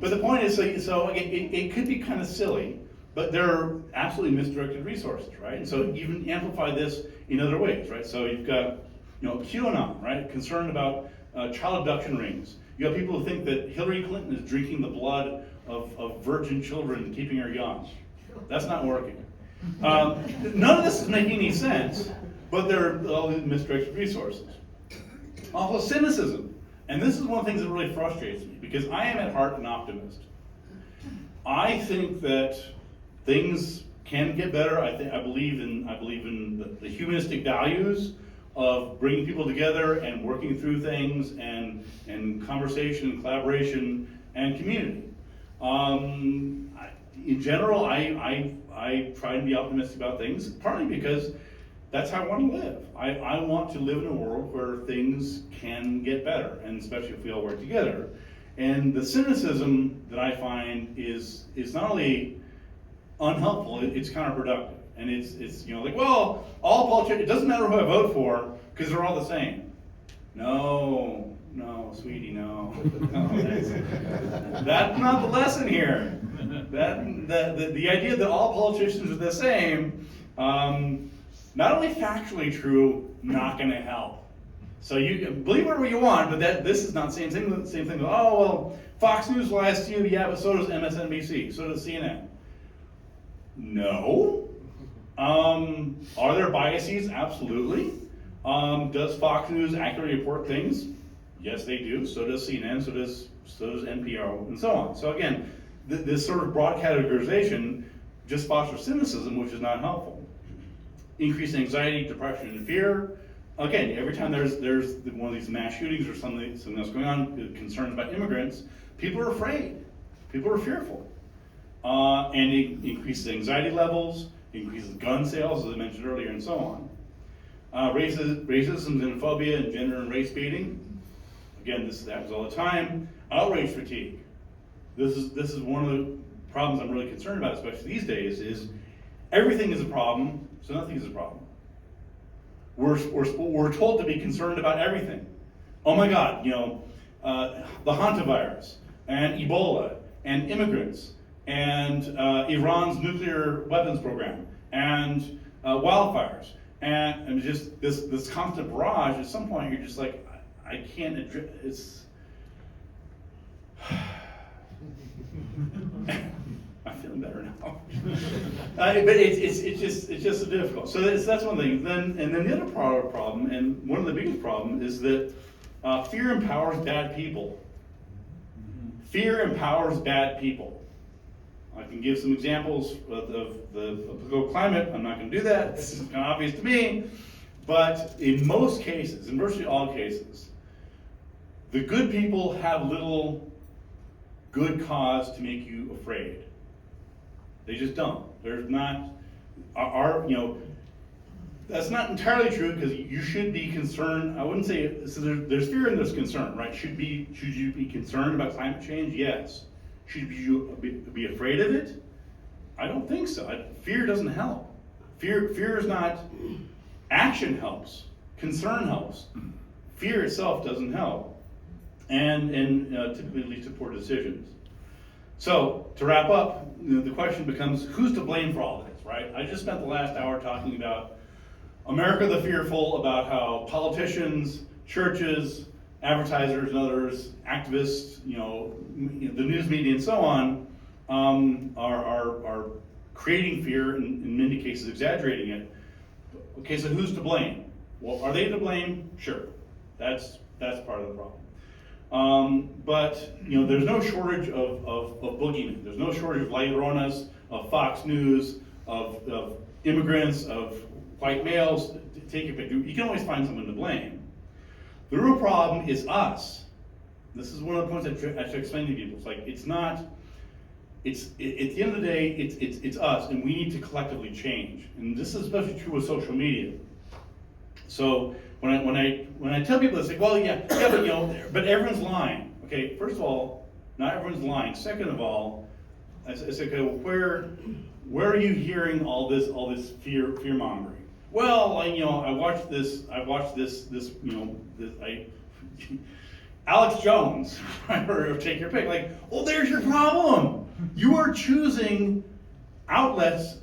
But the point is, so again, it could be kind of silly, but there are absolutely misdirected resources, right? And so even amplify this in other ways, right? So you've got, QAnon, right? Concerned about child abduction rings. You have people who think that Hillary Clinton is drinking the blood of virgin children and keeping her young. That's not working. None of this is making any sense, but there are all these misdirected resources. Also, cynicism. And this is one of the things that really frustrates me, because I am at heart an optimist. I think that things can get better. I believe in the humanistic values of bringing people together and working through things and conversation and collaboration and community. In general, I try to be optimistic about things, partly because that's how I want to live. I want to live in a world where things can get better, and especially if we all work together. And the cynicism that I find is not only unhelpful, it's counterproductive. And it's like, well, all politicians, it doesn't matter who I vote for, because they're all the same. No, sweetie, no. That's not the lesson here. The idea that all politicians are the same, not only factually true, not going to help. So you can believe whatever you want, but this is not the same thing. Oh, well, Fox News lies to you, yeah, but so does MSNBC, so does CNN. No. Are there biases? Absolutely. Does Fox News accurately report things? Yes, they do. So does CNN, so does NPR, and so on. So again, this sort of broad categorization just fosters cynicism, which is not helpful. Increased anxiety, depression, and fear. Again, every time there's one of these mass shootings or something else going on, concerns about immigrants, people are afraid. People are fearful. And it increases anxiety levels, increases gun sales, as I mentioned earlier, and so on. Racism, xenophobia, and gender and race baiting. Again, this happens all the time. Outrage fatigue. This is one of the problems I'm really concerned about, especially these days, is everything is a problem, so nothing is a problem. We're told to be concerned about everything. Oh my God, the hantavirus, and Ebola, and immigrants, and Iran's nuclear weapons program, and wildfires, and just this constant barrage. At some point, you're just like, I can't address. It's. I'm feeling better now. But it's just so difficult. So that's one thing. Then the other problem, and one of the biggest problems, is that fear empowers bad people. Fear empowers bad people. I can give some examples of the political climate. I'm not going to do that. This is kind of obvious to me. But in most cases, in virtually all cases, the good people have little good cause to make you afraid. They just don't. There's not, that's not entirely true, because you should be concerned. I wouldn't say, so there's fear and there's concern, right? Should you be concerned about climate change? Yes. Should you be afraid of it? I don't think so. Fear doesn't help. Fear is not, action helps. Concern helps. Fear itself doesn't help. And typically leads to poor decisions. So, to wrap up, the question becomes, who's to blame for all this, right? I just spent the last hour talking about America the Fearful, about how politicians, churches, advertisers, and others, activists, the news media, and so on, are creating fear, and in many cases exaggerating it. Okay, so who's to blame? Well, are they to blame? Sure, that's part of the problem. But there's no shortage of boogeymen. There's no shortage of La Lloronas, of Fox News, of immigrants, of white males. Take your pick. You can always find someone to blame. The real problem is us. This is one of the points I try to explain to people. It's like, it's not. It's at the end of the day, it's us, and we need to collectively change. And this is especially true with social media. So when I tell people, it's like, well, yeah, but everyone's lying. Okay, first of all, not everyone's lying. Second of all, I say, okay, well, where are you hearing all this fear mongering? well, I watched this, Alex Jones, or take your pick. Like, well, there's your problem. You are choosing outlets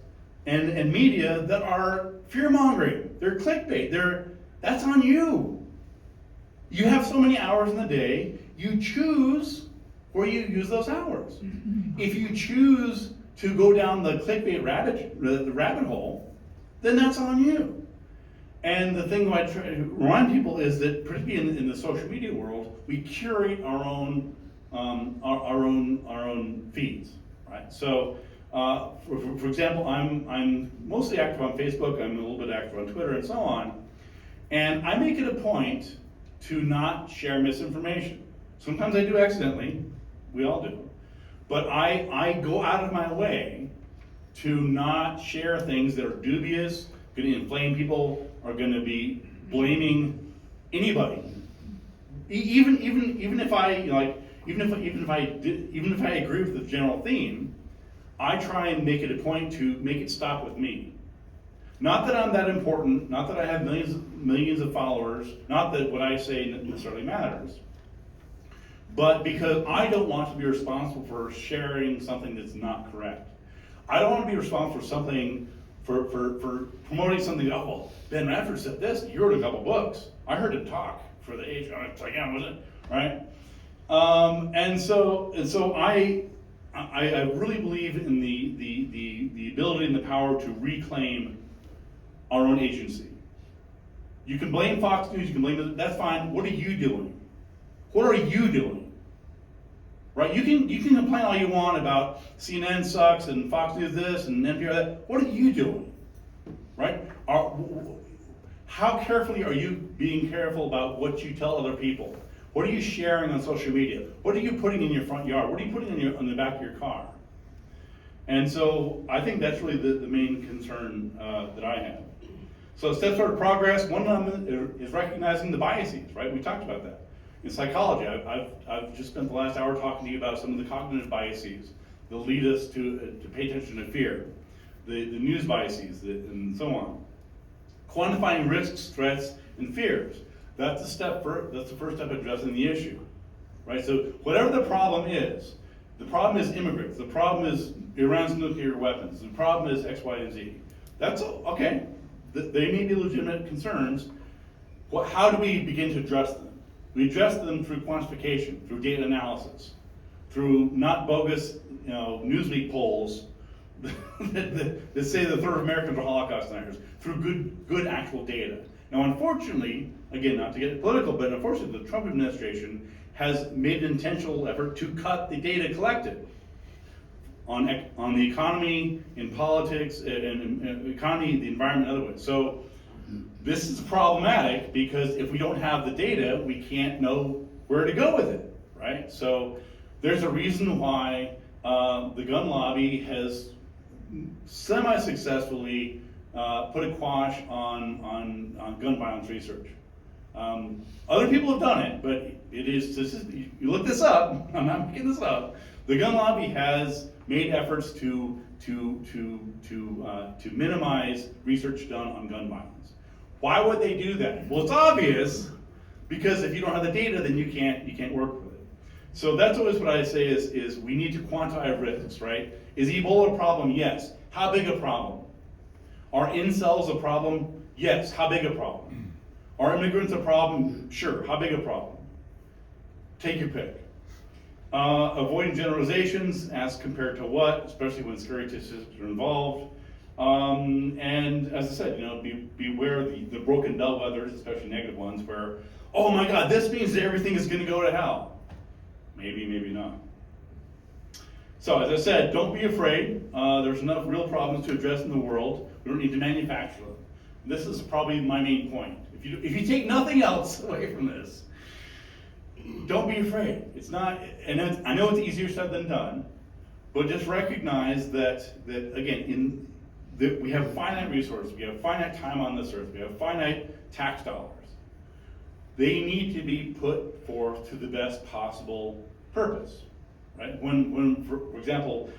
and media that are fear-mongering. They're clickbait. That's on you. You have so many hours in the day. You choose where you use those hours. If you choose to go down the clickbait rabbit hole, then that's on you. And the thing I try to remind people is that, particularly in the social media world, we curate our own feeds, right? So, for example, I'm mostly active on Facebook. I'm a little bit active on Twitter and so on, and I make it a point to not share misinformation. Sometimes I do accidentally. We all do. But I go out of my way to not share things that are dubious, going to inflame people, are going to be blaming anybody. Even if I agree with the general theme, I try and make it a point to make it stop with me. Not that I'm that important, not that I have millions of followers, not that what I say necessarily matters, but because I don't want to be responsible for sharing something that's not correct. I don't want to be responsible for something, for promoting something. Oh, well, Ben Radford said this. You wrote a couple books. I heard him talk for the age. It's like, yeah, was it right? And so I really believe in the ability and the power to reclaim our own agency. You can blame Fox News. You can blame it. That's fine. What are you doing? What are you doing? Right? You can complain all you want about CNN sucks and Fox News this and NPR that. What are you doing? Right? How carefully are you being careful about what you tell other people? What are you sharing on social media? What are you putting in your front yard? What are you putting on the back of your car? And so I think that's really the main concern that I have. So steps toward progress, one of them is recognizing the biases, right? We talked about that. In psychology, I've just spent the last hour talking to you about some of the cognitive biases that lead us to pay attention to fear, the news biases, and so on. Quantifying risks, threats, and fears. That's the first step addressing the issue, right? So whatever the problem is immigrants, the problem is Iran's nuclear weapons, the problem is X, Y, and Z. That's okay. They may be legitimate concerns. How do we begin to address them? We address them through quantification, through data analysis, through not bogus, Newsweek polls that say the third of Americans are Holocaust deniers, through good actual data. Now, unfortunately, again, not to get political, but unfortunately, the Trump administration has made an intentional effort to cut the data collected on the economy, in politics, and economy, the environment, and other ways. So this is problematic because if we don't have the data, we can't know where to go with it, right? So there's a reason why the gun lobby has semi-successfully put a quash on gun violence research. Other people have done it, but you look this up, I'm not making this up, the gun lobby has made efforts to minimize research done on gun violence. Why would they do that? Well, it's obvious, because if you don't have the data, then you can't work with it. So that's always what I say is we need to quantify risks, right? Is Ebola a problem? Yes. How big a problem? Are incels a problem? Yes. How big a problem? Are immigrants a problem? Sure. How big a problem? Take your pick. Avoiding generalizations, as compared to what, especially when scary statistics are involved. And as I said, beware the broken bellwethers, especially negative ones, where, oh my God, this means that everything is going to go to hell. Maybe, maybe not. So as I said, don't be afraid. There's enough real problems to address in the world. We don't need to manufacture them. This is probably my main point. If you take nothing else away from this, don't be afraid. It's not, and I know it's easier said than done, but just recognize that again, we have finite resources, we have finite time on this earth, we have finite tax dollars. They need to be put forth to the best possible purpose, right? When for example,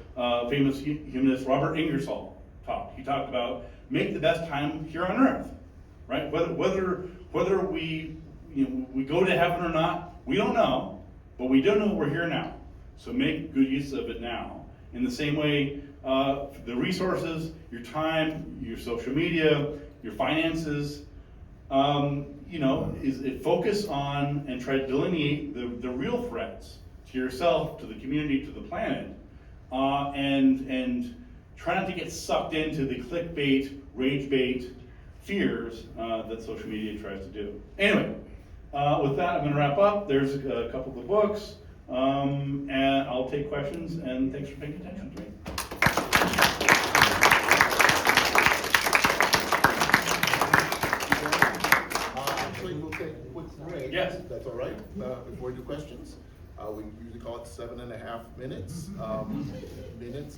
famous humanist Robert Ingersoll talked. He talked about make the best time here on earth, right? Whether we, we go to heaven or not, we don't know, but we do know we're here now. So make good use of it now. In the same way, the resources, your time, your social media, your finances, focus on and try to delineate the real threats to yourself, to the community, to the planet, and try not to get sucked into the clickbait, rage bait fears that social media tries to do. Anyway, with that, I'm going to wrap up. There's a couple of the books, and I'll take questions, and thanks for paying attention to me. Actually, we'll take a quick break. Yes. if That's all right, before we do questions. We usually call it 7.5 minutes. Minutes